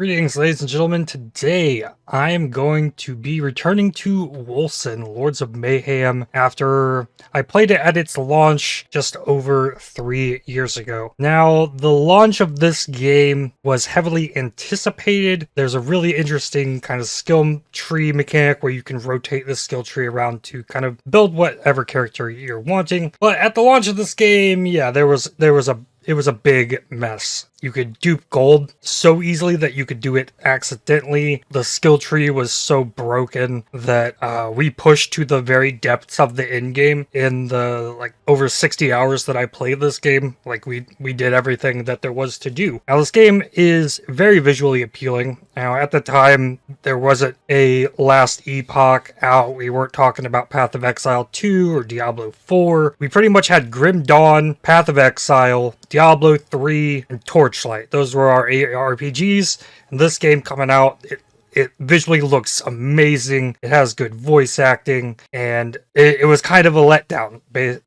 Greetings, ladies and gentlemen. Today, I am going to be returning to Wolcen, Lords of Mayhem, after I played it at its launch just over 3 years ago. Now, the launch of this game was heavily anticipated. There's a really interesting kind of skill tree mechanic where you can rotate the skill tree around to kind of build whatever character you're wanting. But at the launch of this game, yeah, it was a big mess. You could dupe gold so easily that you could do it accidentally. The skill tree was so broken that we pushed to the very depths of the endgame in the over 60 hours that I played this game. We did everything that there was to do. Now this game is very visually appealing. Now at the time there wasn't a Last Epoch out. We weren't talking about Path of Exile 2 or Diablo 4. We pretty much had Grim Dawn, Path of Exile, Diablo 3, and Torchlight. Those were our RPGs, and this game coming out, it visually looks amazing. It has good voice acting, and it was kind of a letdown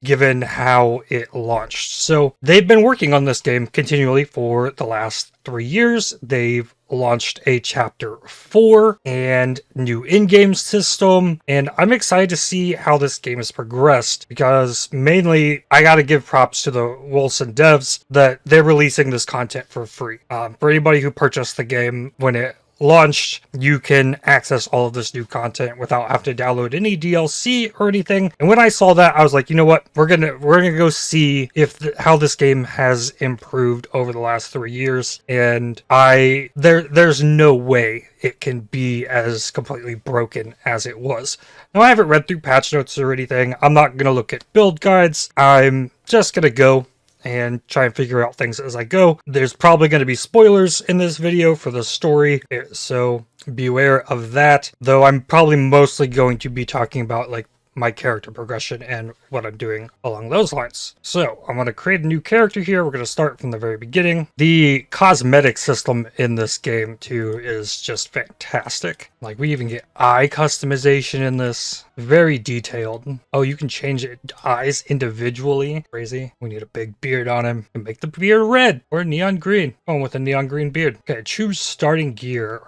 given how it launched. So they've been working on this game continually for the last 3 years. They've launched a chapter 4 and new in-game system, and I'm excited to see how this game has progressed, because mainly I gotta give props to the Wolcen devs that they're releasing this content for free. For anybody who purchased the game when it launched, you can access all of this new content without having to download any DLC or anything. And when I saw that, I was like, you know what, we're gonna go see how this game has improved over the last 3 years. And there's no way it can be as completely broken as it was. Now, I haven't read through patch notes or anything. I'm not gonna look at build guides. I'm just gonna go and try and figure out things as I go. There's probably going to be spoilers in this video for the story, so beware of that. Though I'm probably mostly going to be talking about my character progression and what I'm doing along those lines. So I'm going to create a new character here. We're going to start from the very beginning. The cosmetic system in this game too is just fantastic. We even get eye customization in this. Very detailed. Oh, you can change eyes individually. Crazy. We need a big beard on him and make the beard red or neon green. Oh, with a neon green beard. Okay, choose starting gear.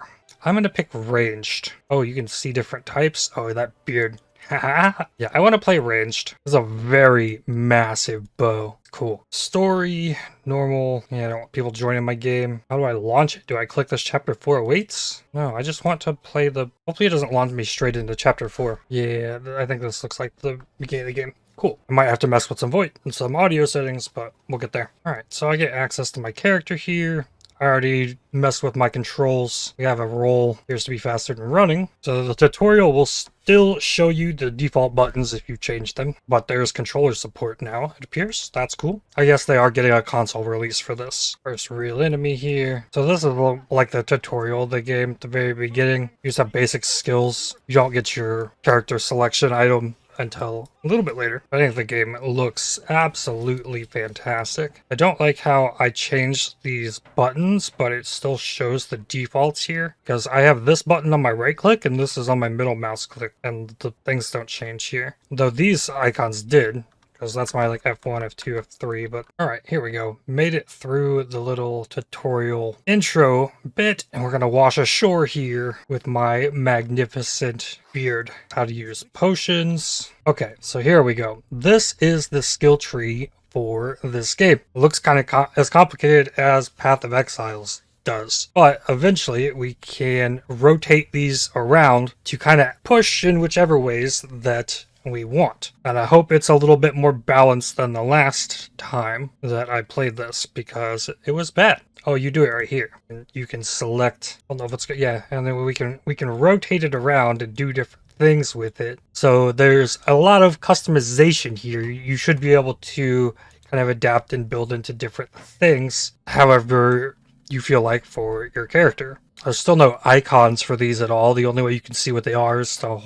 I'm going to pick ranged. Oh, you can see different types. Oh, that beard. Yeah, I want to play ranged. This is a very massive bow. Cool. Story, normal. Yeah, I don't want people joining my game. How do I launch it? Do I click this chapter 4 awaits? No, I just want to play hopefully it doesn't launch me straight into chapter 4. Yeah, I think this looks like the beginning of the game. Cool. I might have to mess with some audio settings, but we'll get there. All right, so I get access to my character here. I already messed with my controls. We have a roll. Appears to be faster than running. So the tutorial will still show you the default buttons if you change them. But there's controller support now, it appears. That's cool. I guess they are getting a console release for this. First real enemy here. So this is like the tutorial of the game at the very beginning. You just have basic skills. You don't get your character selection item until a little bit later. I think the game looks absolutely fantastic. I don't like how I changed these buttons, but it still shows the defaults here, because I have this button on my right click and this is on my middle mouse click, and the things don't change here. Though these icons did, because that's my F1, F2, F3, but alright, here we go. Made it through the little tutorial intro bit, and we're gonna wash ashore here with my magnificent beard. How to use potions. Okay, so here we go. This is the skill tree for this game. It looks kind of as complicated as Path of Exiles does, but eventually we can rotate these around to kind of push in whichever ways that we want. And I hope it's a little bit more balanced than the last time that I played this, because it was bad. Oh, you do it right here. And you can select, I don't know if it's good. Yeah, and then we can rotate it around and do different things with it. So there's a lot of customization here. You should be able to kind of adapt and build into different things however you feel like for your character. There's still no icons for these at all. The only way you can see what they are is to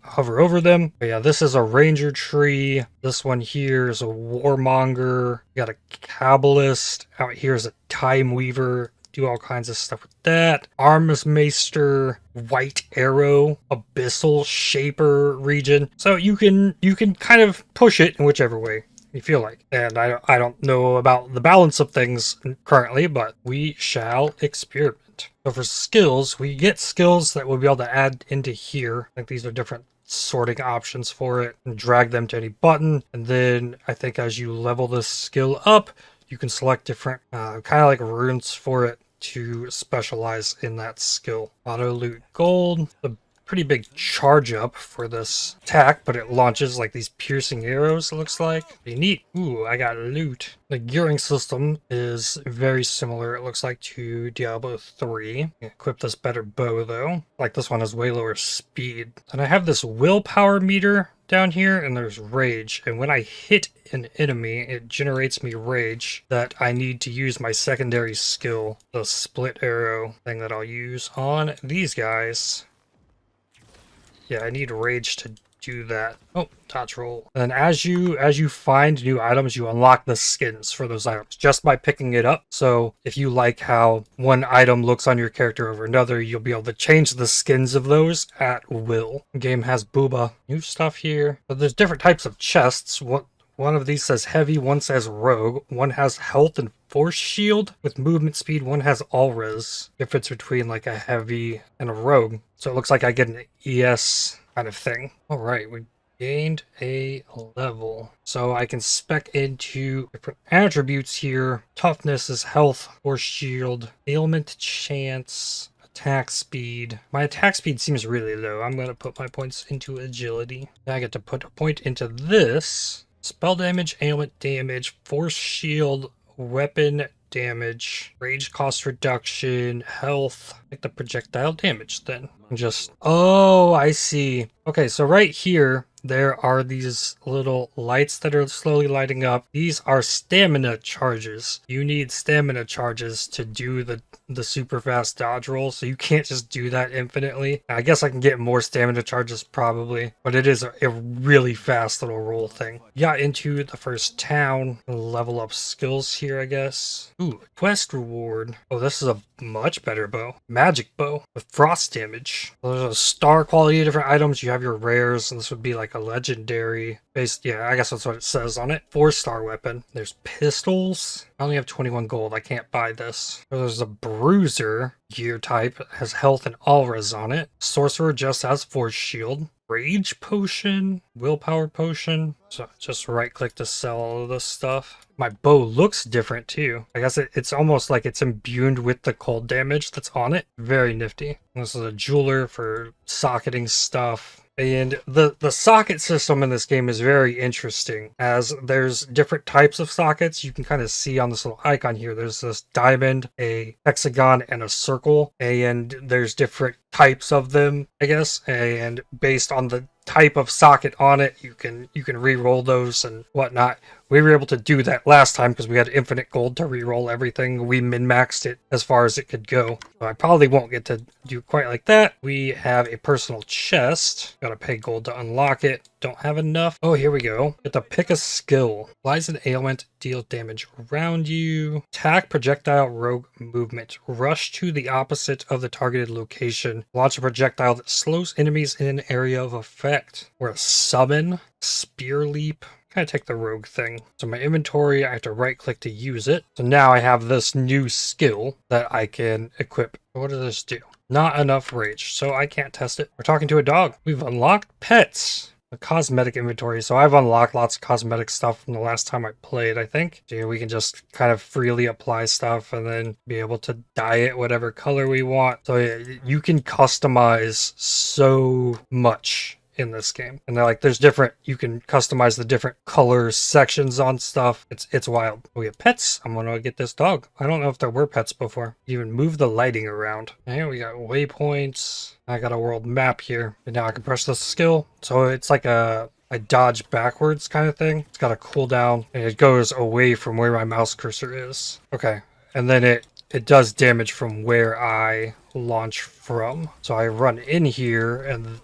hover over them. But yeah, this is a ranger tree. This one here is a warmonger. We got a kabbalist. Out here is a time weaver. Do all kinds of stuff with that. Armsmaster, white arrow, abyssal shaper region. So you can kind of push it in whichever way you feel like. And I don't know about the balance of things currently, but we shall experiment. So for skills, we get skills that we'll be able to add into here. I think these are different sorting options for it, and drag them to any button. And then I think as you level this skill up, you can select different kind of like runes for it to specialize in that skill. Auto loot gold. The pretty big charge up for this attack, but it launches like these piercing arrows, it looks like. Pretty neat. Ooh, I got loot. The gearing system is very similar, it looks like, to Diablo 3. Equip this better bow though. Like this one has way lower speed. And I have this willpower meter down here, and there's rage, and when I hit an enemy it generates me rage that I need to use my secondary skill, the split arrow thing that I'll use on these guys. Yeah, I need rage to do that. Oh, dodge roll. And as you find new items, you unlock the skins for those items just by picking it up. So if you like how one item looks on your character over another, you'll be able to change the skins of those at will. The game has booba. New stuff here. But there's different types of chests. One of these says heavy, one says rogue, one has health and force shield with movement speed, one has all res. Difference between like a heavy and a rogue. So it looks like I get an ES kind of thing. Alright, we gained a level. So I can spec into different attributes here. Toughness is health, force shield, ailment chance, attack speed. My attack speed seems really low. I'm going to put my points into agility. Now I get to put a point into this. Spell damage, ailment damage, force shield, weapon damage, rage cost reduction, health. Like the projectile damage then. Oh, I see. Okay, so right here, there are these little lights that are slowly lighting up. These are stamina charges. You need stamina charges to do the super fast dodge roll, so you can't just do that infinitely. I guess I can get more stamina charges probably, but it is a really fast little roll thing. Got into the first town. Level up skills here, I guess. Ooh, quest reward. Oh, this is a much better bow. Magic bow with frost damage. There's a star quality of different items. You have your rares, and this would be like a legendary based. Yeah, I guess that's what it says on it. 4-star weapon. There's pistols. I only have 21 gold. I can't buy this. There's a bruiser gear type. It has health and all res on it. Sorcerer just has force shield. Rage potion, willpower potion. So just right click to sell all of this stuff. My bow looks different too. I guess it's almost like it's imbued with the cold damage that's on it. Very nifty. This is a jeweler for socketing stuff. And the socket system in this game is very interesting, as there's different types of sockets. You can kind of see on this little icon here, there's this diamond, a hexagon, and a circle, and there's different types of them, I guess, and based on the type of socket on it, you can re-roll those and whatnot. We were able to do that last time because we had infinite gold to re-roll everything. We min-maxed it as far as it could go. So I probably won't get to do quite like that. We have a personal chest. Gotta pay gold to unlock it. Don't have enough. Oh, here we go. Get to pick a skill. Applies an ailment, deal damage around you. Attack, projectile, rogue movement. Rush to the opposite of the targeted location. Launch a projectile that slows enemies in an area of effect. Or a summon, spear leap. Kind of take the rogue thing. So my inventory, I have to right click to use it. So now I have this new skill that I can equip. What does this do? Not enough rage, so I can't test it. We're talking to a dog. We've unlocked pets. A cosmetic inventory. So I've unlocked lots of cosmetic stuff from the last time I played, I think. So we can just kind of freely apply stuff and then be able to dye it whatever color we want. So you can customize so much in this game, and they're like, there's different, you can customize the different color sections on stuff. It's wild. We have pets. I'm gonna get this dog. I don't know if there were pets before. Even move the lighting around. And we got waypoints. I got a world map here, and now I can press this skill. So it's like a dodge backwards kind of thing. It's got a cooldown, and it goes away from where my mouse cursor is. Okay, and then it does damage from where I launch from. So I run in here and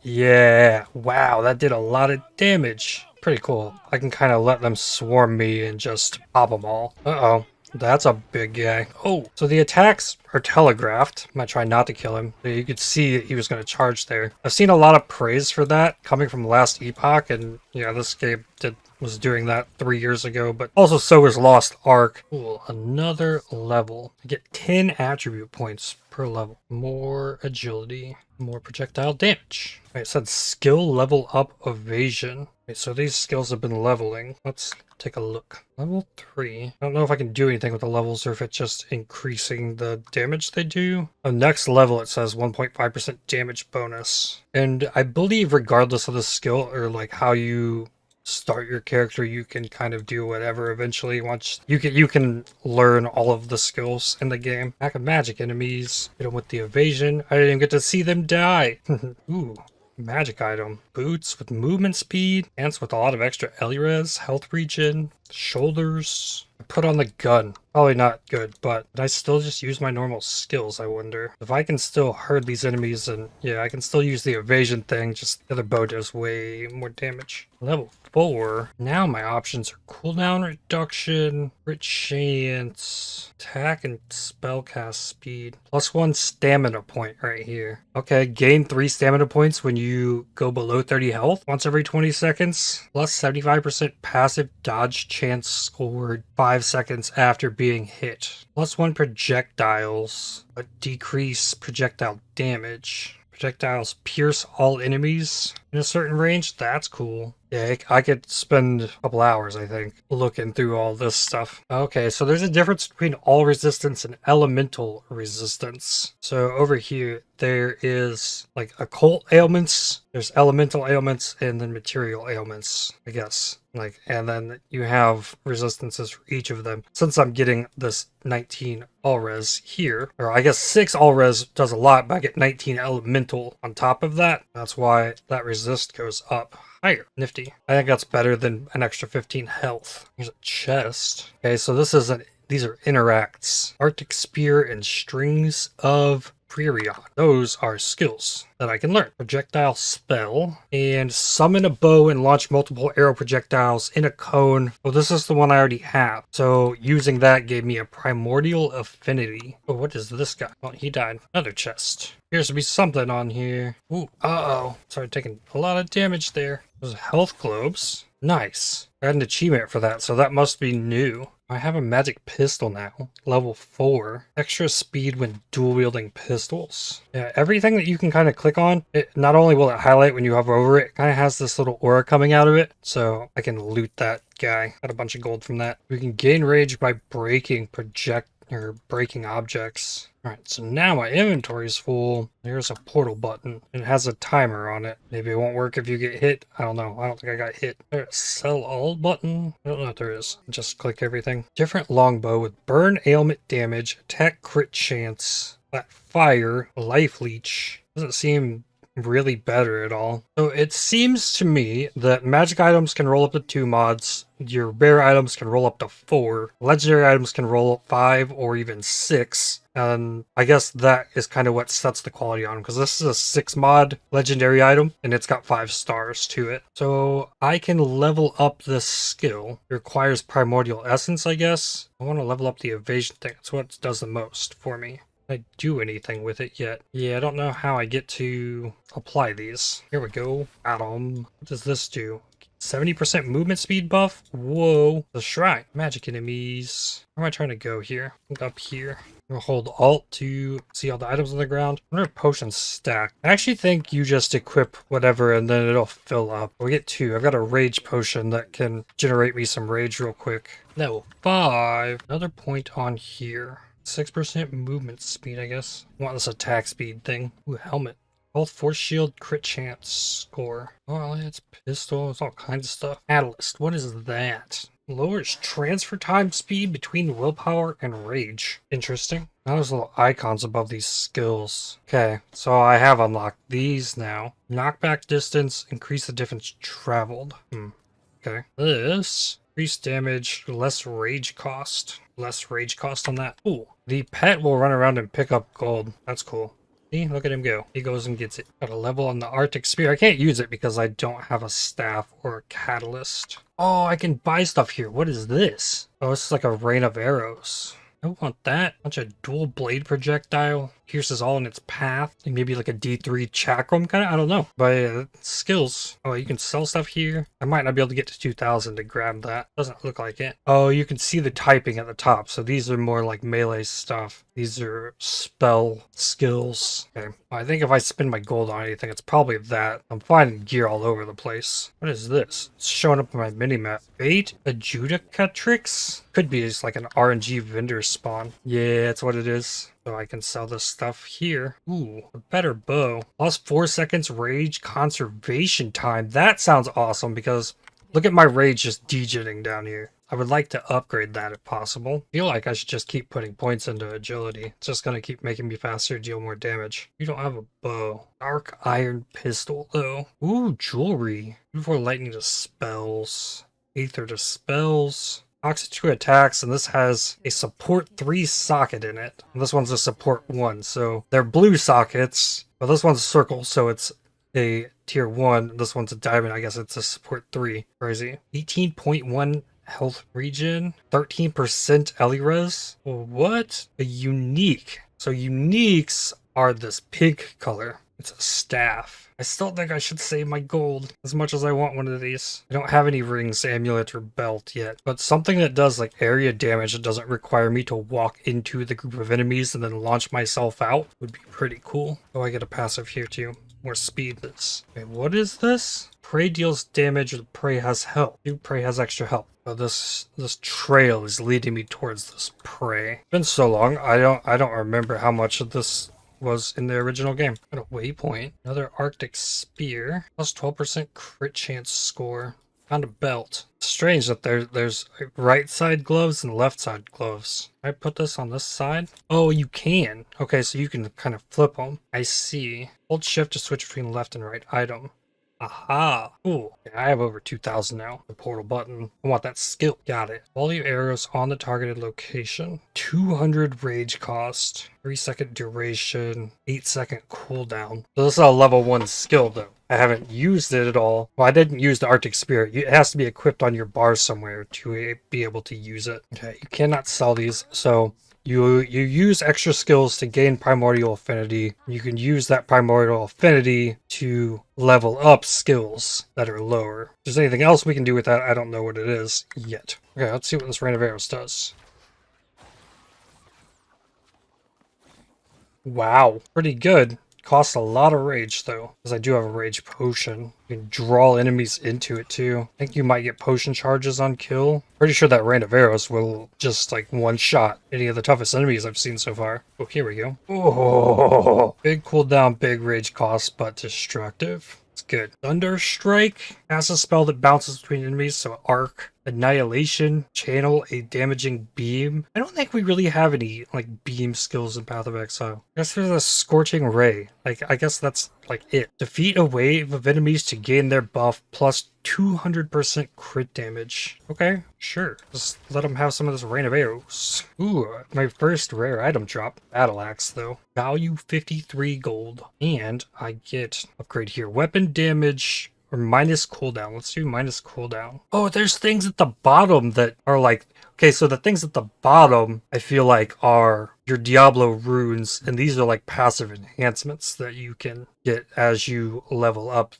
yeah, wow, that did a lot of damage. Pretty cool. I can kind of let them swarm me and just pop them all. Uh-oh, that's a big guy. Oh, so the attacks are telegraphed. I'm gonna try not to kill him. You could see he was gonna charge there. I've seen a lot of praise for that coming from Last Epoch, and yeah, this game did was doing that 3 years ago, but also so was Lost Ark. Cool, another level. I get 10 attribute points per level. More agility, more projectile damage. It said skill level up evasion. Okay, so these skills have been leveling. Let's take a look. Level 3. I don't know if I can do anything with the levels or if it's just increasing the damage they do. The next level it says 1.5% damage bonus. And I believe regardless of the skill or like how you start your character, you can kind of do whatever eventually once you can learn all of the skills in the game. Pack of magic enemies. Hit them with the evasion. I didn't even get to see them die. Ooh. Magic item. Boots with movement speed. Pants with a lot of extra L-res. Health regen. Shoulders. I put on the gun. Probably not good, but I still just use my normal skills, I wonder. If I can still hurt these enemies, and yeah, I can still use the evasion thing, just the other bow does way more damage. Level 4. Now my options are cooldown reduction, crit chance, attack and spellcast speed. +1 stamina point right here. Okay, gain 3 stamina points when you go below 30 health once every 20 seconds. Plus 75% passive dodge chance scored 5 seconds after being hit. +1 projectiles, but decrease projectile damage. Projectiles pierce all enemies in a certain range. That's cool. Yeah, I could spend a couple hours, I think, looking through all this stuff. Okay, so there's a difference between all resistance and elemental resistance. So over here, there is like occult ailments, there's elemental ailments, and then material ailments, I guess. Like, and then you have resistances for each of them. Since I'm getting this 19 all-res here, or I guess 6 all-res does a lot, but I get 19 elemental on top of that. That's why that resist goes up higher. Nifty. I think that's better than an extra 15 health. Here's a chest. Okay, so these are interacts. Arctic Spear and Strings of Prerion. Those are skills that I can learn. Projectile spell and summon a bow and launch multiple arrow projectiles in a cone. Well, this is the one I already have. So using that gave me a primordial affinity. Oh, what is this guy? Oh, he died. Another chest. Appears to be something on here. Ooh, uh-oh. Started taking a lot of damage there. Those health globes. Nice. I got an achievement for that, so that must be new. I have a magic pistol now, level 4. Extra speed when dual-wielding pistols. Yeah, everything that you can kind of click on, not only will it highlight when you hover over it, it kind of has this little aura coming out of it, so I can loot that guy. Got a bunch of gold from that. We can gain rage by breaking objects. Alright, so now my inventory is full. There's a portal button. It has a timer on it. Maybe it won't work if you get hit. I don't know. I don't think I got hit. There's a sell all button. I don't know if there is. Just click everything. Different longbow with burn ailment damage, attack crit chance, flat fire, life leech. Doesn't seem really better at all. So it seems to me that magic items can roll up to 2 mods, your rare items can roll up to 4, legendary items can roll up 5 or even 6, and I guess that is kind of what sets the quality on them, because this is a 6 mod legendary item and it's got 5 stars to it. So I can level up this skill. It requires primordial essence, I guess. I want to level up the evasion thing. That's what does the most for me. I do anything with it yet. Yeah, I don't know how I get to apply these. Here we go. Atom. What does this do? 70% movement speed buff? Whoa. The shrine. Magic enemies. Where am I trying to go here? I think up here. I'm gonna hold Alt to see all the items on the ground. I wonder if potions stack. I actually think you just equip whatever and then it'll fill up. We get 2. I've got a rage potion that can generate me some rage real quick. Level 5. Another point on here. 6% movement speed, I guess. I want this attack speed thing. Ooh, helmet. Both force shield, crit chance score. Oh, it's pistol. It's all kinds of stuff. Catalyst. What is that? Lowers transfer time speed between willpower and rage. Interesting. Now there's little icons above these skills. Okay, so I have unlocked these now. Knockback distance, increase the distance traveled. Okay. This. Increase damage, less rage cost. Less rage cost on that. Ooh. The pet will run around and pick up gold. That's cool. See? Look at him go. He goes and gets it. Got a level on the Arctic Spear. I can't use it because I don't have a staff or a catalyst. Oh, I can buy stuff here. What is this? Oh, this is like a rain of arrows. I want that. Bunch of dual blade projectile. pierces all in its path. And maybe like a D3 chakram kind of, I don't know. But skills. Oh, you can sell stuff here. I might not be able to get to 2,000 to grab that. Doesn't look like it. Oh, you can see the typing at the top. So these are more like melee stuff. These are spell skills. Okay. Well, I think if I spend my gold on anything, it's probably that. I'm finding gear all over the place. What is this? It's showing up on my minimap. 8 Adjudicatrix? Could be just like an RNG vendor spawn. Yeah, that's what it is. So I can sell this stuff here. Ooh, a better bow. Plus 4 seconds rage conservation time. That sounds awesome because look at my rage just degenerating down here. I would like to upgrade that if possible. I feel like I should just keep putting points into agility. It's just gonna keep making me faster, deal more damage. You don't have a bow. Dark iron pistol though. Ooh, jewelry. Before lightning to spells. Aether to spells. Toxic 2 attacks, and this has a support 3 socket in it. And this one's a support 1, so they're blue sockets. But this one's a circle, so it's a tier 1. This one's a diamond, I guess it's a support 3. Crazy. 18.1 health regen, 13% Elirez. What? A unique. So uniques are this pink color. It's a staff. I still think I should save my gold as much as I want one of these. I don't have any rings, amulet, or belt yet, but something that does like area damage that doesn't require me to walk into the group of enemies and then launch myself out would be pretty cool. Oh, I get a passive here too. More speed this. Okay, what is this? Prey deals damage, the prey has health. New prey has extra health. Oh, this trail is leading me towards this prey. It's been so long, I don't remember how much of this was in the original game. Got a waypoint. Another Arctic spear. Plus 12% crit chance score. Found a belt. Strange that there's right side gloves and left side gloves. Can I put this on this side? Oh, you can. Okay, so you can kind of flip them. I see. Hold shift to switch between left and right item. Aha! Ooh, I have over 2,000 now. The portal button. I want that skill. Got it. All your arrows on the targeted location. 200 rage cost. 3-second duration. 8-second cooldown. So this is a level 1 skill though. I haven't used it at all. Well, I didn't use the Arctic Spear. It has to be equipped on your bar somewhere to be able to use it. Okay, you cannot sell these, so you use extra skills to gain primordial affinity. You can use that primordial affinity to level up skills that are lower. If there's anything else we can do with that, I don't know what it is yet. Okay, let's see what this Rain of Arrows does. Wow, pretty good. Costs a lot of rage though, because I do have a rage potion. You can draw enemies into it too. I think you might get potion charges on kill. Pretty sure that Rain of Arrows will just like one-shot any of the toughest enemies I've seen so far. Oh, here we go. Oh, big cooldown, big rage cost, but destructive. It's good. Thunder Strike has a spell that bounces between enemies, so arc. Annihilation, channel a damaging beam. I don't think we really have any like beam skills in Path of Exile. I guess there's a Scorching Ray. Like, I guess that's like it. Defeat a wave of enemies to gain their buff plus 200% crit damage. Okay, sure. Just let them have some of this Rain of Arrows. Ooh, my first rare item drop. Battle Axe though. Value 53 gold. And I get upgrade here. Weapon damage. Or minus cooldown. Let's do minus cooldown. Oh, there's things at the bottom that are like... Okay, so the things at the bottom, I feel like, are your Diablo runes. And these are like passive enhancements that you can get as you level up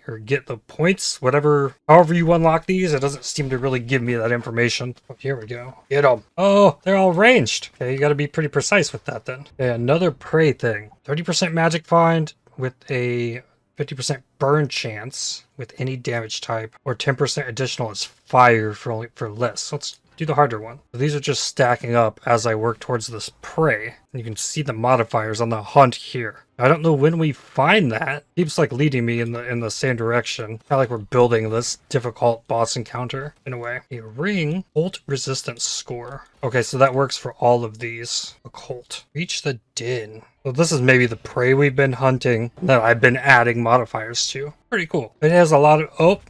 or get the points. However you unlock these, it doesn't seem to really give me that information. Oh, here we go. Get them. Oh, they're all ranged. Okay, you gotta be pretty precise with that then. Okay, another prey thing. 30% magic find with a 50% burn chance with any damage type, or 10% additional as fire for less. Let's do the harder one. So these are just stacking up as I work towards this prey. And you can see the modifiers on the hunt here. I don't know when we find that. It keeps like leading me in the same direction. Kind of like we're building this difficult boss encounter in a way. A ring, Occult resistance score. Okay, so that works for all of these. Occult. Reach the den. Well, this is maybe the prey we've been hunting that I've been adding modifiers to. Pretty cool. It has a lot of... Oh,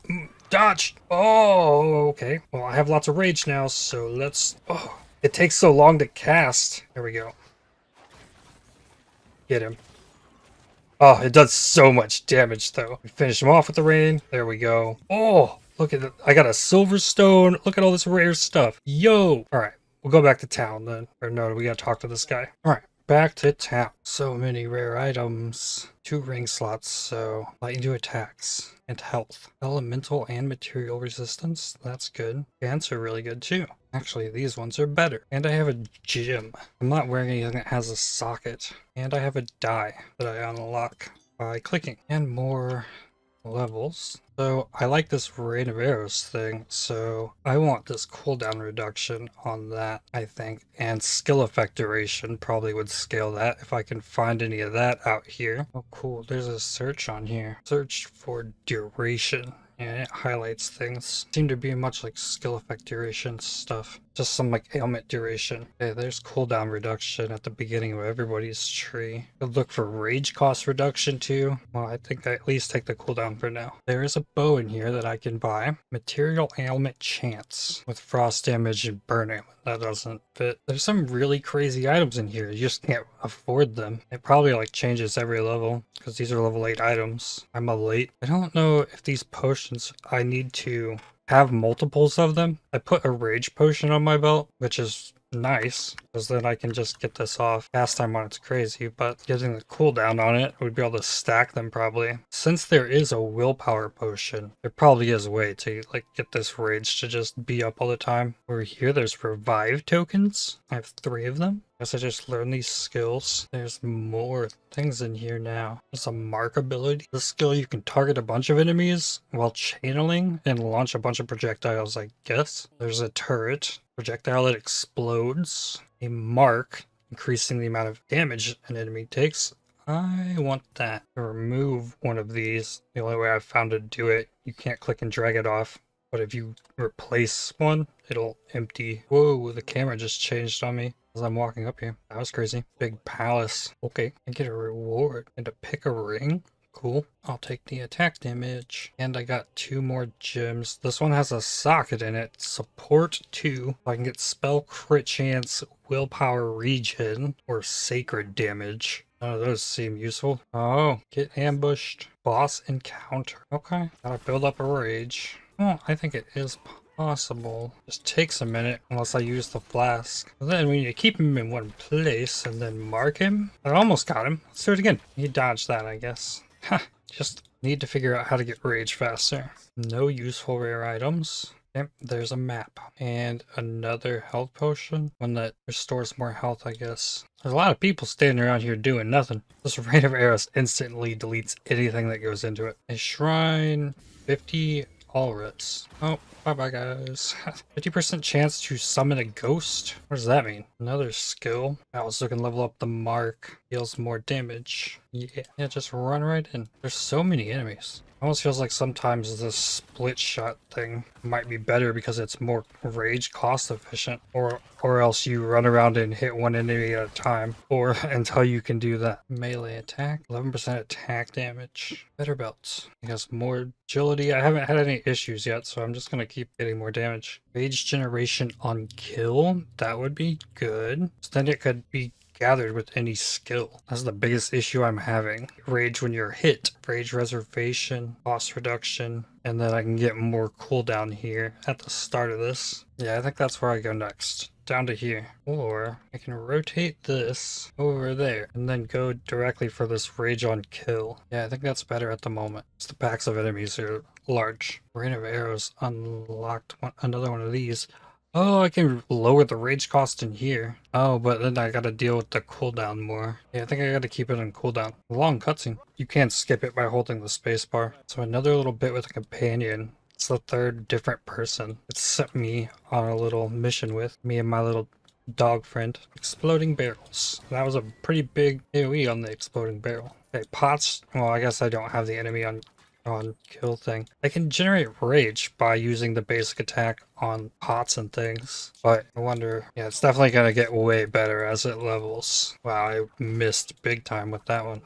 dodge! Oh, okay. Well, I have lots of rage now, so let's... Oh, it takes so long to cast. There we go. Get him. Oh, it does so much damage, though. We finish him off with the rain. There we go. Oh, look at it. I got a silver stone. Look at all this rare stuff. Yo! All right, we'll go back to town then. Or no, we gotta talk to this guy. All right. back to town. So many rare items. 2 ring slots, so lightning to attacks. And health. Elemental and material resistance. That's good. Pants are really good too. Actually, these ones are better. And I have a gem. I'm not wearing anything that has a socket. And I have a die that I unlock by clicking. And more levels. So I like this rain of arrows thing, so I want this cooldown reduction on that, I think, and skill effect duration probably would scale that if I can find any of that out here. Oh cool, there's a search on here. Search for duration. And it highlights things. Seem to be much like skill effect duration stuff. Just some like ailment duration. Okay, there's cooldown reduction at the beginning of everybody's tree. Could look for rage cost reduction too. Well, I think I at least take the cooldown for now. There is a bow in here that I can buy. Material ailment chance with frost damage and burn ailment. That doesn't fit. There's some really crazy items in here. You just can't afford them. It probably like changes every level because these are level 8 items. I'm a late. I don't know if these potions I need to have multiples of them. I put a rage potion on my belt, which is nice because then I can just get this off. Cast time on it's crazy, but getting the cooldown on it, would be able to stack them probably. Since there is a willpower potion, there probably is a way to like get this rage to just be up all the time. Over here there's revive tokens. I have 3 of them. Guess I just learned these skills. There's more things in here now. There's a mark ability. This skill you can target a bunch of enemies while channeling and launch a bunch of projectiles, I guess. There's a turret. Projectile that explodes. A mark, increasing the amount of damage an enemy takes. I want that. To remove one of these, the only way I've found to do it, you can't click and drag it off. But if you replace one, it'll empty. Whoa, the camera just changed on me as I'm walking up here. That was crazy. Big palace. Okay, I get a reward. And to pick a ring. Cool. I'll take the attack damage. And I got 2 more gems. This one has a socket in it. Support 2. I can get spell crit chance, willpower regen, or sacred damage. None of those seem useful. Oh, get ambushed. Boss encounter. Okay. Gotta build up a rage. Well, I think it is possible. Just takes a minute unless I use the flask. And then we need to keep him in one place and then mark him. I almost got him. Let's do it again. He dodged that, I guess. Just need to figure out how to get rage faster. No useful rare items. Yep, there's a map. And another health potion. One that restores more health, I guess. There's a lot of people standing around here doing nothing. This rain of arrows instantly deletes anything that goes into it. A shrine, 50 Alrits. Oh, bye-bye guys. 50% chance to summon a ghost? What does that mean? Another skill. I also can level up the mark. Deals more damage. Yeah, just run right in. There's so many enemies. Almost feels like sometimes this split shot thing might be better because it's more rage cost efficient, or else you run around and hit one enemy at a time, or until you can do that. Melee attack, 11% attack damage. Better belts. It has more agility. I haven't had any issues yet, so I'm just gonna keep getting more damage. Rage generation on kill, that would be good. So then it could be gathered with any skill. That's the biggest issue I'm having. Rage when you're hit. Rage reservation, cost reduction, and then I can get more cooldown here at the start of this. Yeah, I think that's where I go next. Down to here. Or I can rotate this over there and then go directly for this rage on kill. Yeah, I think that's better at the moment. The packs of enemies are large. Rain of arrows unlocked another one of these. Oh, I can lower the rage cost in here. Oh, but then I gotta deal with the cooldown more. Yeah, I think I gotta keep it on cooldown. Long cutscene. You can't skip it by holding the spacebar. So another little bit with a companion. It's the 3rd different person. It sent me on a little mission with me and my little dog friend. Exploding barrels. That was a pretty big AoE on the exploding barrel. Okay, pots. Well, I guess I don't have the enemy on kill thing. I can generate rage by using the basic attack on pots and things, but I wonder, yeah, it's definitely gonna get way better as it levels. Wow, I missed big time with that one.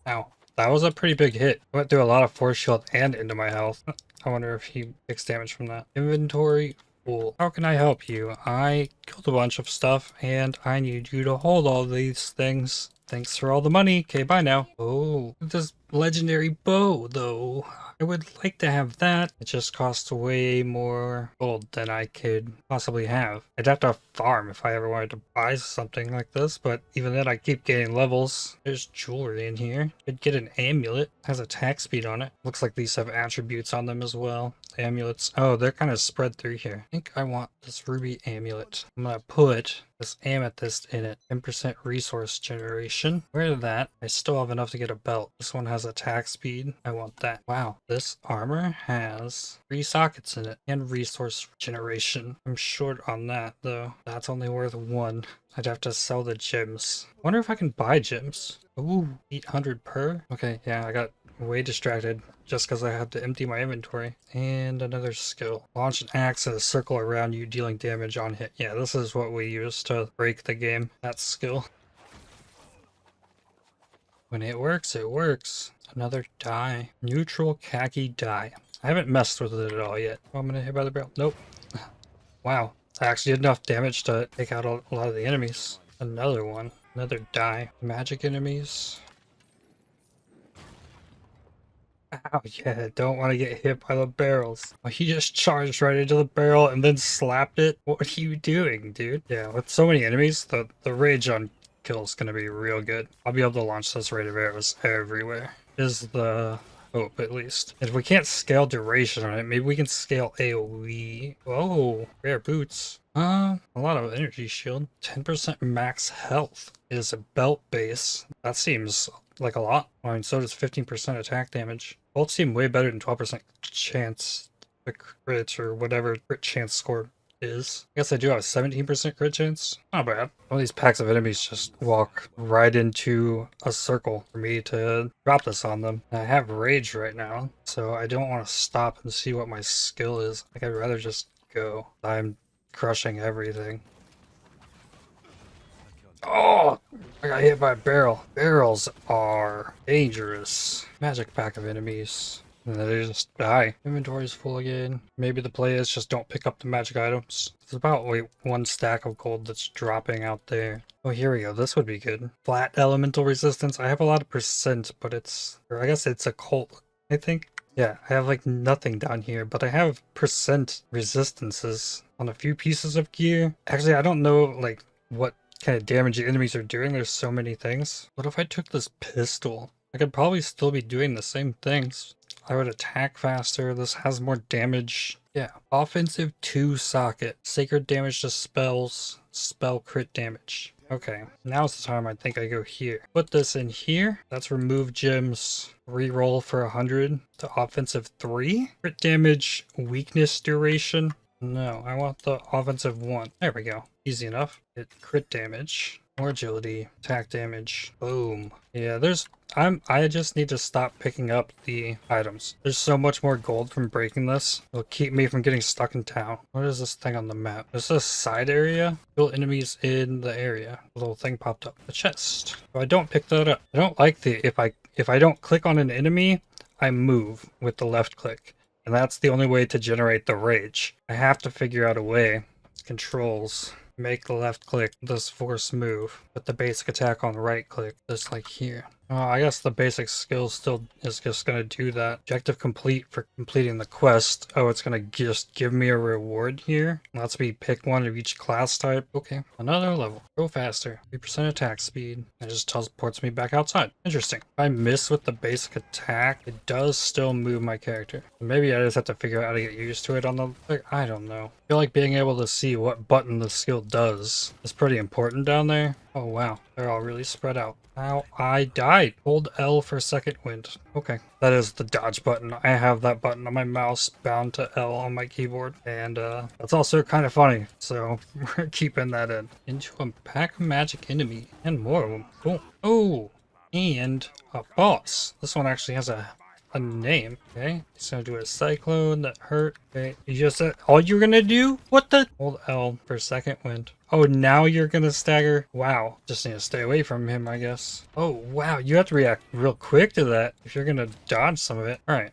Ow, that was a pretty big hit. Went through a lot of force shield and into my health. I wonder if he takes damage from that. Inventory full. How can I help you? I killed a bunch of stuff and I need you to hold all these things. Thanks for all the money. Okay, bye now. Oh, this legendary bow, though. I would like to have that. It just costs way more gold than I could possibly have. I'd have to farm if I ever wanted to buy something like this, but even then I keep gaining levels. There's jewelry in here. Could get an amulet. It has attack speed on it. Looks like these have attributes on them as well. Amulets. Oh, they're kind of spread through here. I think I want this ruby amulet. I'm gonna put this amethyst in it. 10% resource generation. Where that? I still have enough to get a belt. This one has attack speed. I want that. Wow. This armor has 3 sockets in it and resource generation. I'm short on that though. That's only worth 1. I'd have to sell the gems. Wonder if I can buy gems. Ooh, 800 per? Okay, yeah, I got way distracted just because I had to empty my inventory. And another skill. Launch an axe in a circle around you, dealing damage on hit. Yeah, this is what we use to break the game. That skill. When it works, it works. Another die. Neutral khaki die. I haven't messed with it at all yet. Oh, I'm gonna hit by the barrel. Nope. Wow. I actually did enough damage to take out a lot of the enemies. Another one. Another die. Magic enemies. Ow, yeah, don't want to get hit by the barrels. Oh, he just charged right into the barrel and then slapped it. What are you doing, dude? Yeah, with so many enemies, the rage on kill is going to be real good. I'll be able to launch this rate of arrows everywhere. Is the hope, at least. And if we can't scale duration on it, maybe we can scale AoE. Oh, rare boots. A lot of energy shield. 10% max health is a belt base. That seems like a lot. I mean, so does 15% attack damage. Both seem way better than 12% chance to crit or whatever crit chance score is. I guess I do have a 17% crit chance. Not bad. All these packs of enemies just walk right into a circle for me to drop this on them. I have rage right now, so I don't want to stop and see what my skill is. Like, I'd rather just go. I'm crushing everything. Oh, I got hit by a barrel. Barrels are dangerous. Magic pack of enemies. And then they just die. Inventory's full again. Maybe the players just don't pick up the magic items. It's about like 1 stack of gold that's dropping out there. Oh, here we go. This would be good. Flat elemental resistance. I have a lot of percent, but it's, or I guess it's a cult, I think. Yeah, I have like nothing down here, but I have percent resistances on a few pieces of gear. Actually, I don't know like what kind of damage the enemies are doing. There's so many things. What if I took this pistol? I could probably still be doing the same things. I would attack faster. This has more damage. Yeah. Offensive 2 socket. Sacred damage to spells. Spell crit damage. Okay. Now's the time I think I go here. Put this in here. That's remove gems. Reroll for 100 to offensive 3. Crit damage. Weakness duration. No, I want the offensive 1. There we go. Easy enough. Hit crit damage. More agility. Attack damage. Boom. Yeah, I just need to stop picking up the items. There's so much more gold from breaking this. It'll keep me from getting stuck in town. What is this thing on the map? This is a side area. Kill enemies in the area. A little thing popped up. The chest. So I don't pick that up. I don't like the if I don't click on an enemy, I move with the left click. And that's the only way to generate the rage. I have to figure out a way. Controls. Make the left click, this force move. Put the basic attack on right click, just like here. Oh, I guess the basic skill still is just gonna do that. Objective complete for completing the quest. Oh, it's gonna just give me a reward here. Lets me pick one of each class type. Okay, another level. Go faster. 3% attack speed. It just teleports me back outside. Interesting. If I miss with the basic attack, it does still move my character. Maybe I just have to figure out how to get used to it on the... Like, I don't know. I feel like being able to see what button the skill does is pretty important down there. Oh wow, they're all really spread out. Ow, I died. Hold L for second wind. Okay, that is the dodge button. I have that button on my mouse bound to L on my keyboard. And that's also kind of funny, so we're keeping that in. Into a pack of magic enemy and more of them. Cool. Oh, and a boss. This one actually has a name. Okay, it's gonna do a cyclone that hurt. Okay, you just said all you're gonna do? What the? Hold L for second wind. Oh, now you're gonna stagger? Wow. Just need to stay away from him, I guess. Oh, wow. You have to react real quick to that if you're gonna dodge some of it. Alright.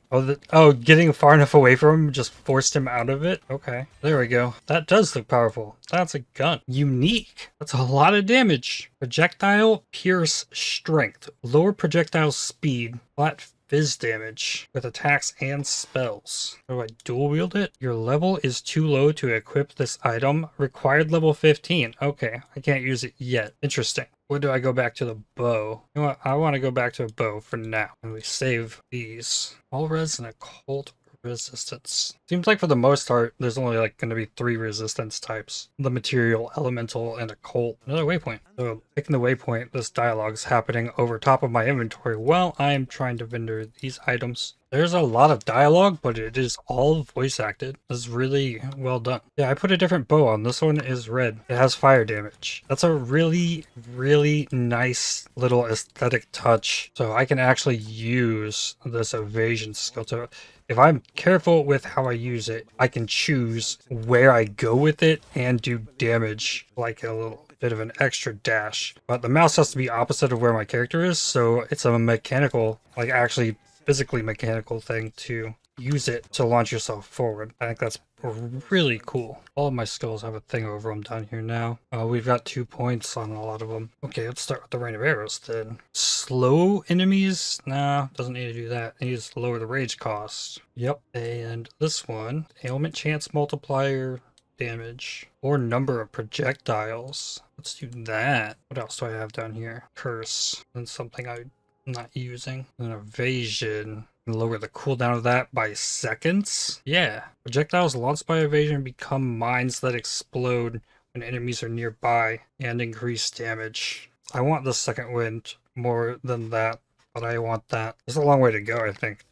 Oh, getting far enough away from him just forced him out of it? Okay. There we go. That does look powerful. That's a gun. Unique. That's a lot of damage. Projectile pierce strength. Lower projectile speed. Flat fizz damage with attacks and spells. How do I dual wield it? Your level is too low to equip this item. Required level 15. Okay, I can't use it yet. Interesting. Where do I go back to the bow? You know what? I want to go back to a bow for now. And we save these. All res and occult resistance. Seems like for the most part, there's only like going to be 3 resistance types. The material, elemental, and occult. Another waypoint. So picking the waypoint, this dialogue's happening over top of my inventory while I'm trying to vendor these items. There's a lot of dialogue, but it is all voice acted. It's really well done. Yeah, I put a different bow on. This one is red. It has fire damage. That's a really, really nice little aesthetic touch. So I can actually use this evasion skill to... If I'm careful with how I use it, I can choose where I go with it and do damage, like a little bit of an extra dash. But the mouse has to be opposite of where my character is, so it's a mechanical, like actually physically mechanical thing to use it to launch yourself forward. I think that's really cool. All of my skills have a thing over them down here now. We've got 2 points on a lot of them. Okay, let's start with the rain of arrows then. Slow enemies? Nah, doesn't need to do that. It needs to lower the rage cost. Yep, and this one, ailment chance multiplier damage or number of projectiles. Let's do that. What else do I have down here? Curse. And something I'm not using. An evasion. Lower the cooldown of that by seconds. Yeah. Projectiles launched by evasion become mines that explode when enemies are nearby and increase damage. I want the second wind more than that, but I want that. There's a long way to go, I think.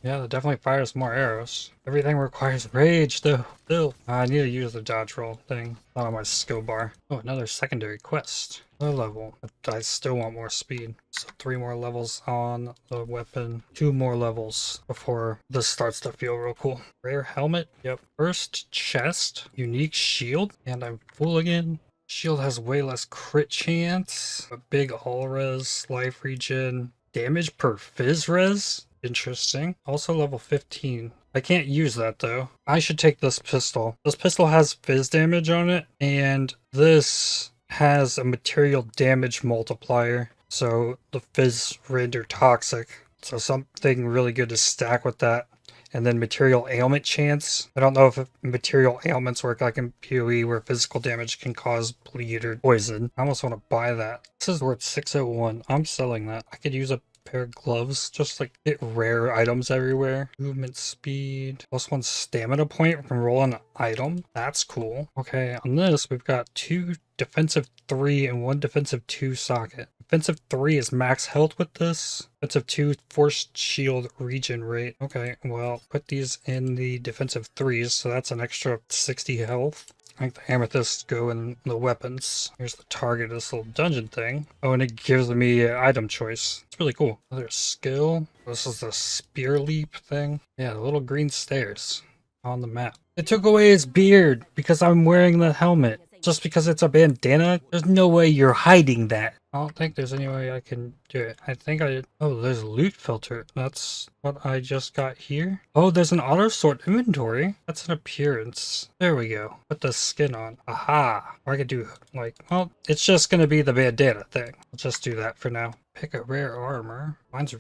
Yeah, that definitely fires more arrows. Everything requires rage, though. Still, I need to use the dodge roll thing. Not on my skill bar. Oh, another secondary quest. Another level. But I still want more speed. So 3 more levels on the weapon. 2 more levels before this starts to feel real cool. Rare helmet. Yep. First chest. Unique shield. And I'm full again. Shield has way less crit chance. A big all res, life regen. Damage per fizz res. Interesting. Also level 15. I can't use that though. I should take this pistol. This pistol has fizz damage on it, and this has a material damage multiplier. So the fizz render toxic. So something really good to stack with that. And then material ailment chance. I don't know if material ailments work like in PoE where physical damage can cause bleed or poison. I almost want to buy that. This is worth 601. I'm selling that. I could use a pair of gloves, just like get rare items everywhere. Movement speed, +1 stamina point from rolling an item. That's cool. Okay, on this we've got 2 defensive 3 and 1 defensive 2 socket. Defensive 3 is max health with this. Defensive 2 forced shield regen rate. Okay, well, put these in the defensive 3s, so that's an extra 60 health. I think the amethysts go in the weapons. Here's the target of this little dungeon thing. Oh, and it gives me an item choice. It's really cool. Another skill. This is the spear leap thing. Yeah, the little green stairs on the map. It took away his beard because I'm wearing the helmet. Just because it's a bandana? There's no way you're hiding that. I don't think there's any way I can do it. I think I... Oh, there's a loot filter. That's what I just got here. Oh, there's an auto sort inventory. That's an appearance. There we go. Put the skin on. Aha. Or I could do like... Well, it's just going to be the bandana thing. I'll just do that for now. Pick a rare armor. Mine's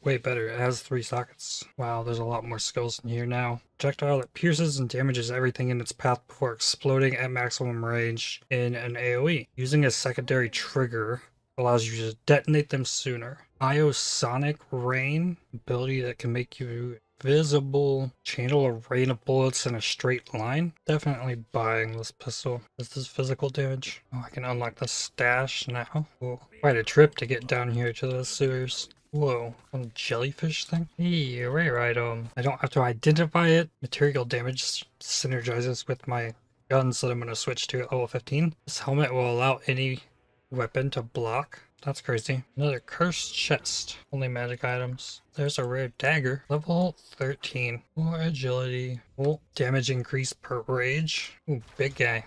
way better. It has 3 sockets. Wow, there's a lot more skills in here now. Projectile that pierces and damages everything in its path before exploding at maximum range in an AoE. Using a secondary trigger allows you to detonate them sooner. Iosonic Rain, ability that can make you visible. Channel a rain of bullets in a straight line. Definitely buying this pistol. This is physical damage. Oh, I can unlock the stash now. Whoa. Quite a trip to get down here to the sewers. Whoa, some jellyfish thing? Hey, a rare item. I don't have to identify it. Material damage synergizes with my guns that I'm going to switch to at level 15. This helmet will allow any weapon to block. That's crazy. Another cursed chest. Only magic items. There's a rare dagger. Level 13. More agility. Oh, damage increase per rage. Ooh, big guy.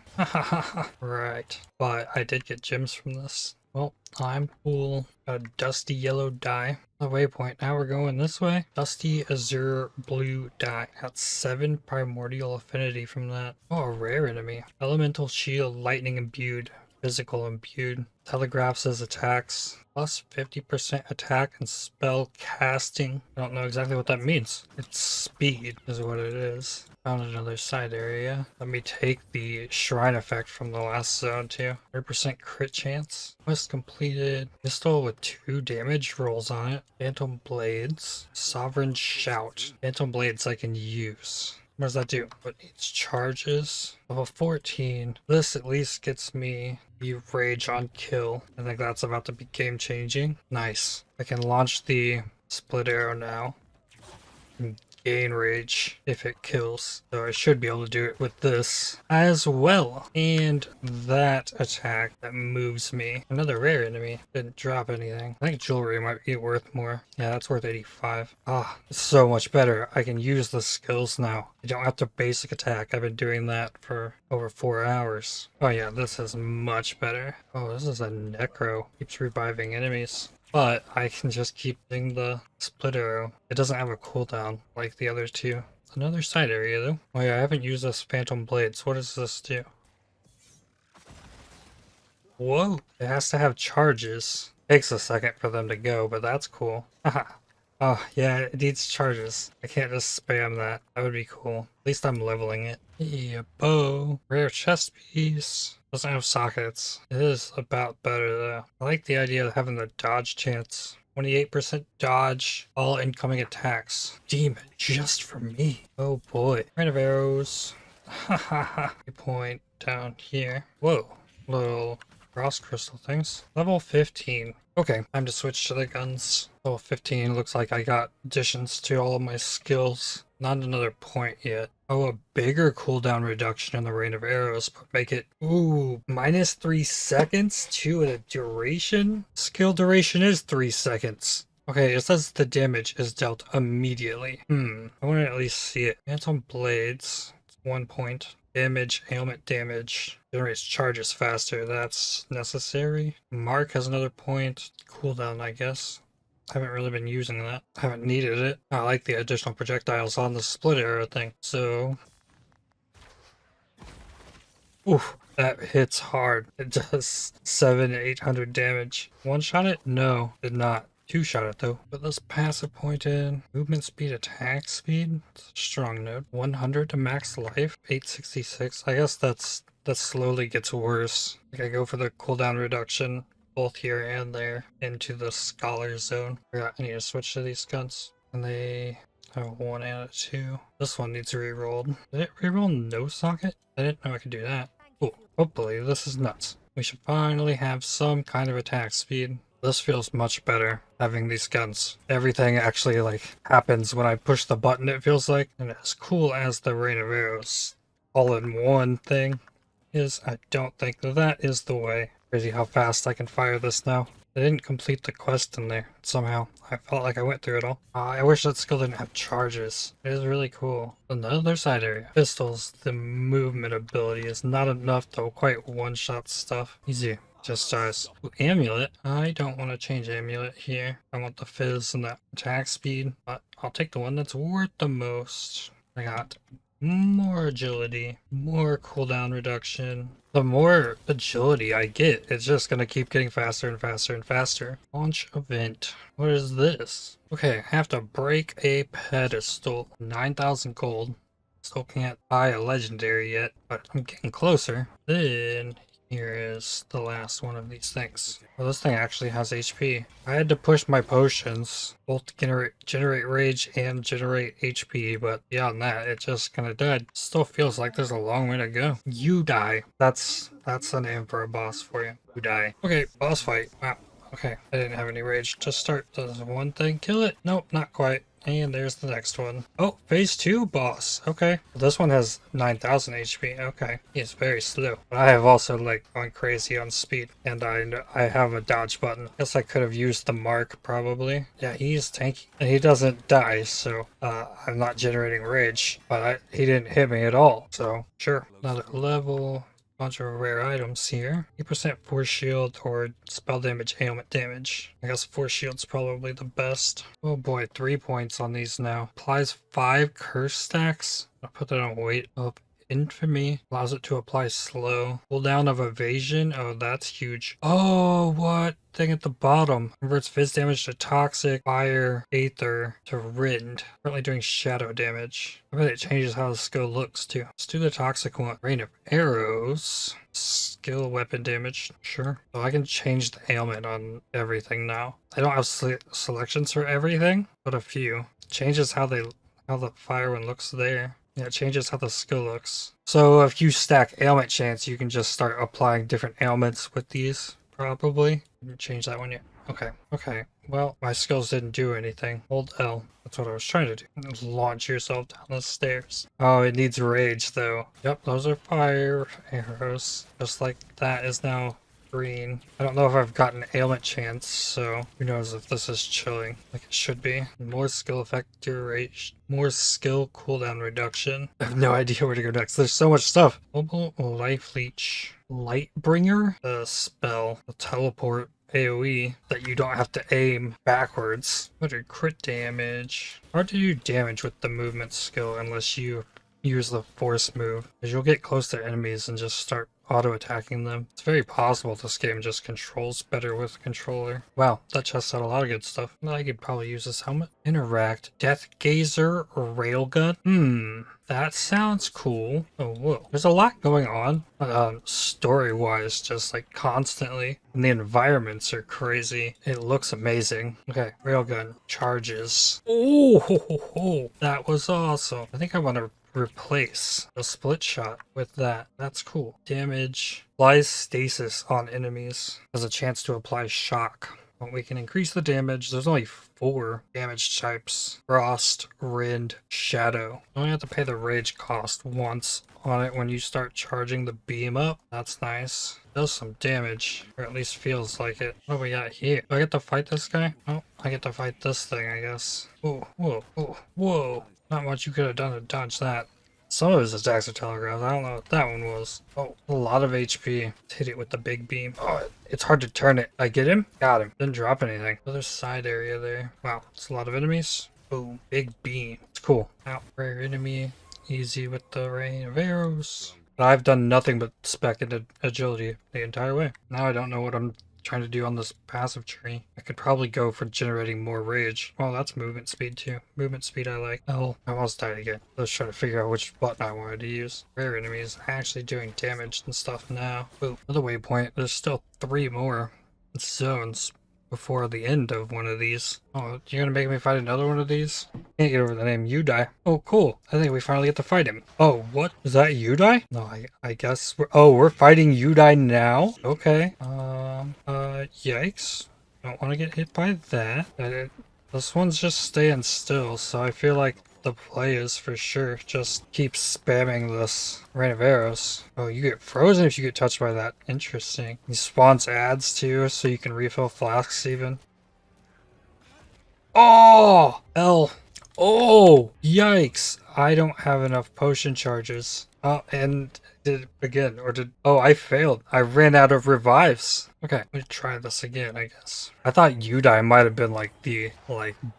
Right. But I did get gems from this. Well, I'm cool. A dusty yellow dye. The waypoint. Now we're going this way. Dusty azure blue dye. Got 7 primordial affinity from that. Oh, a rare enemy. Elemental shield lightning imbued. Physical imbued. Telegraphs his attacks. Plus 50% attack and spell casting. I don't know exactly what that means. It's speed is what it is. Found another side area. Let me take the shrine effect from the last zone too. 100% crit chance. Quest completed. Pistol with 2 damage rolls on it. Phantom blades. Sovereign shout. Phantom blades I can use. What does that do? What needs charges? Level 14. This at least gets me the rage on kill. I think that's about to be game changing. Nice. I can launch the split arrow now. And gain rage if it kills. So I should be able to do it with this as well. And that attack that moves me. Another rare enemy. Didn't drop anything. I think jewelry might be worth more. Yeah, that's worth 85. Ah, it's so much better. I can use the skills now. I don't have to basic attack. I've been doing that for over 4 hours. Oh yeah, this is much better. Oh, this is a necro. Keeps reviving enemies. But I can just keep doing the split arrow. It doesn't have a cooldown like the other two. Another side area though. Oh yeah, I haven't used this phantom blades. What does this do? Whoa! It has to have charges. Takes a second for them to go, but that's cool. Haha. Oh yeah, it needs charges. I can't just spam that. That would be cool. At least I'm leveling it. Yeah, bow. Rare chest piece. Doesn't have sockets. It is about better though. I like the idea of having the dodge chance. 28% dodge all incoming attacks. Demon, just for me. Oh boy. Kind of arrows. Hahaha. Point down here. Whoa. Little cross crystal things. Level 15. Okay, time to switch to the guns. Level 15 looks like I got additions to all of my skills. Not another point yet. Oh, a bigger cooldown reduction in the rain of arrows, but make it, ooh, minus 3 seconds to a duration? Skill duration is 3 seconds. Okay, it says the damage is dealt immediately. I want to at least see it. Phantom blades, 1 point. Damage, ailment damage, generates charges faster, that's necessary. Mark has another point. Cooldown, I guess. I haven't really been using that. I haven't needed it. I like the additional projectiles on the split arrow thing. So, oof, that hits hard. It does 800 damage. One shot it? No, did not. 2 shot it though. Put this passive point in. Movement speed, attack speed. It's a strong note. 100 to max life. 866. I guess that slowly gets worse. Like I go for the cooldown reduction both here and there into the scholar zone. I need to switch to these guns. And they have 1 and a 2. This one needs re-rolled. Did it re-roll no socket? I didn't know I could do that. Oh, hopefully this is nuts. We should finally have some kind of attack speed. This feels much better, having these guns. Everything actually, like, happens when I push the button, it feels like. And as cool as the Rain of Arrows all-in-one thing is, I don't think that is the way. Crazy how fast I can fire this now. I didn't complete the quest in there, somehow. I felt like I went through it all. I wish that skill didn't have charges. It is really cool. Another side area. Pistols, the movement ability is not enough to quite one-shot stuff. Easy. Just dies. Ooh, amulet. I don't want to change amulet here. I want the fizz and the attack speed, but I'll take the one that's worth the most. I got more agility, more cooldown reduction. The more agility I get, it's just gonna keep getting faster and faster and faster. Launch event. What is this? Okay, I have to break a pedestal. 9,000 gold. Still can't buy a legendary yet, but I'm getting closer. Then here is the last one of these things. Well, this thing actually has HP. I had to push my potions, both to generate rage and generate HP, but beyond that, it just kind of died. Still feels like there's a long way to go. You die. That's a name for a boss for you. You die. Okay, boss fight. Wow. Okay, I didn't have any rage. Just start. Does one thing kill it? Nope, not quite. And there's the next one. Oh, phase 2 boss. Okay. This one has 9,000 HP. Okay. He's very slow. But I have also like gone crazy on speed. And I have a dodge button. Guess I could have used the mark probably. Yeah, he's tanky. And he doesn't die, so I'm not generating rage. But he didn't hit me at all. So sure. Another level. Bunch of rare items here. 8% force shield or spell damage, ailment damage. I guess force shield's probably the best. Oh boy, 3 points on these now. Applies 5 curse stacks. I'll put that on weight up infamy. Allows it to apply slow. Cooldown of evasion. Oh, that's huge. Oh, what? Thing at the bottom. Converts fizz damage to toxic, fire, aether to rend. Currently doing shadow damage. I bet it changes how the skill looks too. Let's do the toxic one. Rain of arrows. Skill weapon damage. Sure. So I can change the ailment on everything now. I don't have selections for everything, but a few. Changes how the fire one looks there. Yeah, it changes how the skill looks. So if you stack ailment chance, you can just start applying different ailments with these. Probably. Didn't change that one yet. Okay. Okay. Well, my skills didn't do anything. Hold L. That's what I was trying to do. Just launch yourself down the stairs. Oh, it needs rage though. Yep, those are fire arrows. Just like that is now green. I don't know if I've gotten ailment chance, so who knows if this is chilling like it should be. More skill effect duration. More skill cooldown reduction. I have no idea where to go next. There's so much stuff. Mobile life leech. Lightbringer, the spell, the teleport AoE that you don't have to aim backwards. 100 crit damage. Hard to do damage with the movement skill unless you use the force move, because you'll get close to enemies and just start auto-attacking them. It's very possible this game just controls better with a controller. Wow, that chest had a lot of good stuff. I could probably use this helmet. Interact. Death Gazer or Railgun? That sounds cool. Oh, whoa. There's a lot going on, story-wise, just like constantly. And the environments are crazy. It looks amazing. Okay, Railgun. Charges. Oh, ho, ho, ho. That was awesome. I think I want to replace a split shot with that. That's cool. Damage. Applies stasis on enemies. Has a chance to apply shock. Well, we can increase the damage. There's only 4 damage types. Frost, Rend, Shadow. You only have to pay the rage cost once on it when you start charging the beam up. That's nice. Does some damage, or at least feels like it. What do we got here? Do I get to fight this guy? Oh, I get to fight this thing, I guess. Whoa, whoa, whoa, whoa. Not much you could have done to dodge that. Some of his attacks are telegraphed. I don't know what that one was. Oh, a lot of HP. Let's hit it with the big beam. Oh, it's hard to turn it. I get him? Got him. Didn't drop anything. Other side area there. Wow, it's a lot of enemies. Boom. Big beam. It's cool. Out. Rare enemy. Easy with the rain of arrows. But I've done nothing but spec into agility the entire way. Now I don't know what I'm trying to do on this passive tree. I could probably go for generating more rage. Well, that's movement speed too. Movement speed I like. Oh, I almost died again. Let's try to figure out which button I wanted to use. Rare enemies actually doing damage and stuff now. Ooh, another waypoint. There's still 3 more zones before the end of one of these. Oh, you're gonna make me fight another one of these? Can't get over the name Udai. Oh, cool. I think we finally get to fight him. Oh, what? Is that Udai? No, I guess we're fighting Udai now? Okay. Yikes. Don't want to get hit by that. This one's just staying still, so I feel like the play is for sure just keep spamming this rain of arrows. Oh, you get frozen if you get touched by that. Interesting. He spawns ads too, so you can refill flasks even. Oh! L. Oh! Yikes. I don't have enough potion charges. Oh, and did it again, or did... Oh, I failed. I ran out of revives. Okay, let me try this again, I guess. I thought Udai might have been like the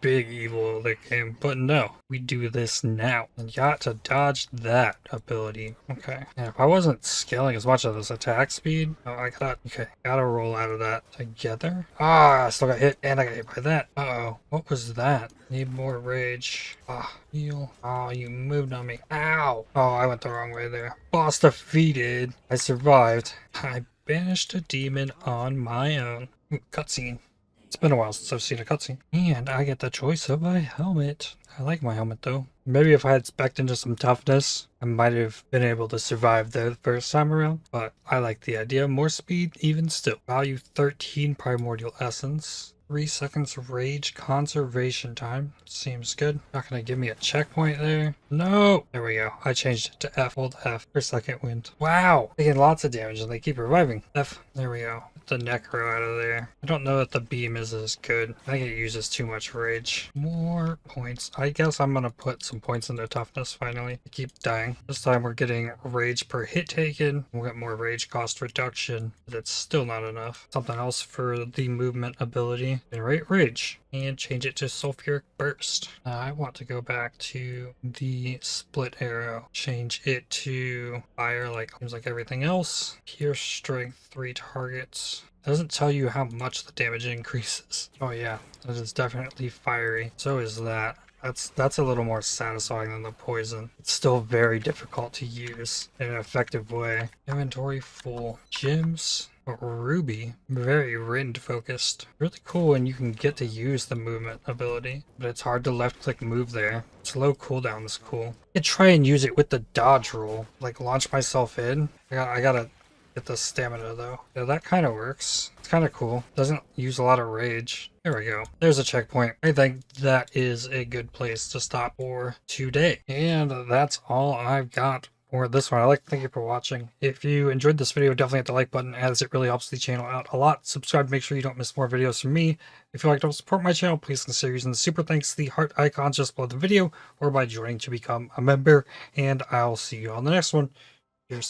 big evil of the game, but no. We do this now. And got to dodge that ability. Okay. And if I wasn't scaling as much of this attack speed, oh, I got... Okay, gotta roll out of that together. Ah, I still got hit, and I got hit by that. Uh-oh. What was that? Need more rage. Ah, heal. Oh, you moved on me. Ow! Oh, I went the wrong way there. Boss defeated. I survived. I banished a demon on my own. Ooh, cutscene. It's been a while since I've seen a cutscene. And I get the choice of my helmet. I like my helmet though. Maybe if I had spec'd into some toughness, I might have been able to survive the first time around. But I like the idea. More speed even still. Value 13 primordial essence. 3 seconds of rage conservation time. Seems good. Not gonna give me a checkpoint there. No! There we go. I changed it to F. Hold F for second wind. Wow! They get lots of damage and they keep reviving. F. There we go. Get the necro out of there. I don't know that the beam is as good. I think it uses too much rage. More points. I guess I'm gonna put some points into toughness finally. I keep dying. This time we're getting rage per hit taken. We'll get more rage cost reduction, but it's still not enough. Something else for the movement ability. Generate rage. and change it to sulfuric burst. I want to go back to the split arrow, change it to fire like seems like everything else. Pierce strength 3 targets. Doesn't tell you how much the damage increases. Oh yeah, that is definitely fiery. So is that. That's a little more satisfying than the poison. It's still very difficult to use in an effective way. Inventory full. Gems. Ruby. Very Rind focused. Really cool when you can get to use the movement ability, but it's hard to left click move there. Slow cooldown is cool. I could try and use it with the dodge roll. Like launch myself in. I gotta get the stamina though. Yeah, that kind of works. It's kind of cool. Doesn't use a lot of rage. There we go. There's a checkpoint. I think that is a good place to stop for today. And that's all I've got for this one. I'd like to thank you for watching. If you enjoyed this video, definitely hit the like button as it really helps the channel out a lot. Subscribe to make sure you don't miss more videos from me. If you'd like to help support my channel, please consider using the super thanks, the heart icons just below the video, or by joining to become a member. And I'll see you on the next one. Cheers.